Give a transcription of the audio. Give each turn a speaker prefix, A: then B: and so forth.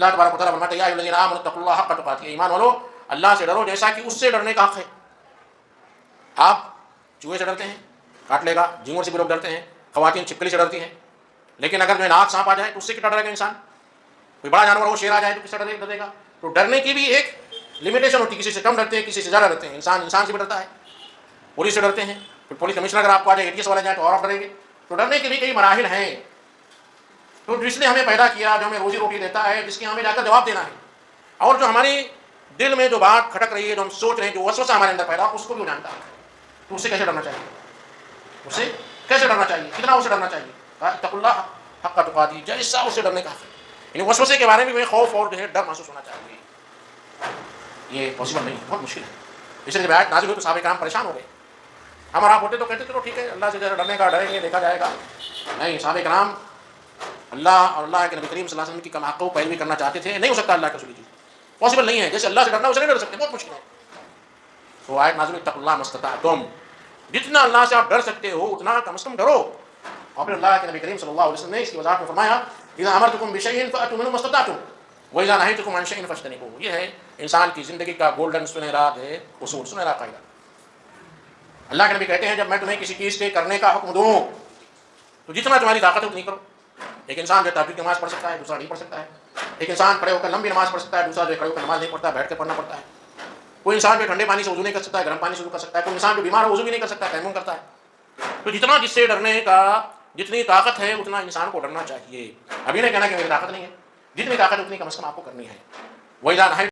A: اللہ تبارک و تعالیٰ فرماتے ہیں یا الذین آمنوا اتقوا اللہ حق تقاتہ، ایمان والو اللہ سے ڈرو جیسا کہ اس سے ڈرنے کا حق ہے۔ آپ چوہے سے ڈرتے ہیں، کاٹ لے گا، جھینگور سے بھی لوگ ڈرتے ہیں، خواتین چھپکلی سے ڈرتی ہیں، لیکن اگر جو ہے ناک سانپ آ جائے تو اس سے کتنا ڈرے گا انسان؟ کوئی بڑا جانور ہو، شیر آ جائے تو کس سے ڈرے گا؟ تو ڈرنے کی بھی ایک لمیٹیشن ہوتی ہے، کسی سے کم ڈرتے ہیں، کسی سے زیادہ ڈرتے ہیں۔ انسان سے بھی ڈرتا ہے، پولیس سے ڈرتے ہیں، پھر پولیس کمشنر اگر آپ کو آ جائے، ATS والے جائیں تو اور آپ ڈریں گے۔ تو ڈرنے کے بھی کئی مراحل ہیں۔ تو جس نے ہمیں پیدا کیا، جو ہمیں روزی روٹی دیتا ہے، جس کی ہمیں جا کر جواب دینا ہے، اور جو ہماری دل میں جو بات کھٹک رہی ہے، جو ہم سوچ رہے ہیں، جو وسوسہ ہمارے اندر پیدا، اس کو بھی وہ جانتا ہے۔ تو اس سے کیسے ڈرنا چاہیے؟ اس سے کیسے ڈرنا چاہیے؟ کتنا اسے ڈرنا چاہیے؟ اتقوا اللہ حق تقاتہ، جیسا اسے ڈرنے کا حق ہے۔ یعنی وسوسے کے بارے میں بھی خوف اور جو ہے ڈر محسوس ہونا چاہیے۔ یہ پاسبل نہیں، بہت مشکل ہے۔ اس لیے جب آیت نازل ہوئی تو صحابہ کرام پریشان ہو گئے۔ ہم اور آپ ہوتے تو کہتے چلو ٹھیک ہے، اللہ سے ڈرنے کا ڈریں گے، دیکھا جائے گا۔ نہیں، صحابہ کرام اللہ اور اللہ کے نبی کریم صلی اللہ علیہ وسلم کی کم حقوں پیروی کرنا چاہتے تھے۔ نہیں ہو سکتا اللہ کے رسول کی، پاسبل نہیں ہے۔ جیسے اللہ سے ڈرنا اسے نہیں ڈر سکتے، بہت مشکل ہے۔ تو آیت نازل ہوئی اتقوا اللہ ما استطعتم، جتنا اللہ سے آپ ڈر سکتے ہو اتنا کم از کم ڈرو۔ اور پھر اللہ کے نبی کریم صلی اللہ علیہ وسلم نے اس کی وضاحت میں فرمایا اذا امرتکم بشیء فاتوا منه ما استطعتم واذا نهیتکم عن شیء فاجتنبوه۔ یہ ہے انسان کی زندگی کا گولڈن سنہرا اصول، سنہرا قاعدہ۔ اللہ کے نبی کہتے ہیں جب میں تمہیں کسی چیز کے کرنے کا حکم دوں تو جتنا تمہاری طاقت ہے اتنی کرو۔ ایک انسان جو تہجد کی نماز پڑھ سکتا ہے، دوسرا نہیں پڑھ سکتا ہے۔ ایک انسان کھڑے ہو کر لمبی نماز پڑھ سکتا ہے، دوسرا جو کھڑے ہو کر نماز نہیں پڑھتا، بیٹھ کے پڑھنا پڑتا ہے۔ کوئی انسان جو ٹھنڈے پانی سے وضو نہیں کر سکتا ہے، گرم پانی سے وضو کر سکتا ہے۔ کوئی انسان جو بیمار ہے وضو بھی نہیں کر سکتا ہے، تیمم کرتا ہے۔ تو جتنا جس سے ڈرنے کا جتنی طاقت ہے اتنا انسان کو ڈرنا چاہیے۔ ابھی نہیں کہنا کہ میری طاقت نہیں ہے، جتنی طاقت ہے اتنی کم از کم آپ کو کرنی ہے۔ وَإِذَا نَهَيْتُ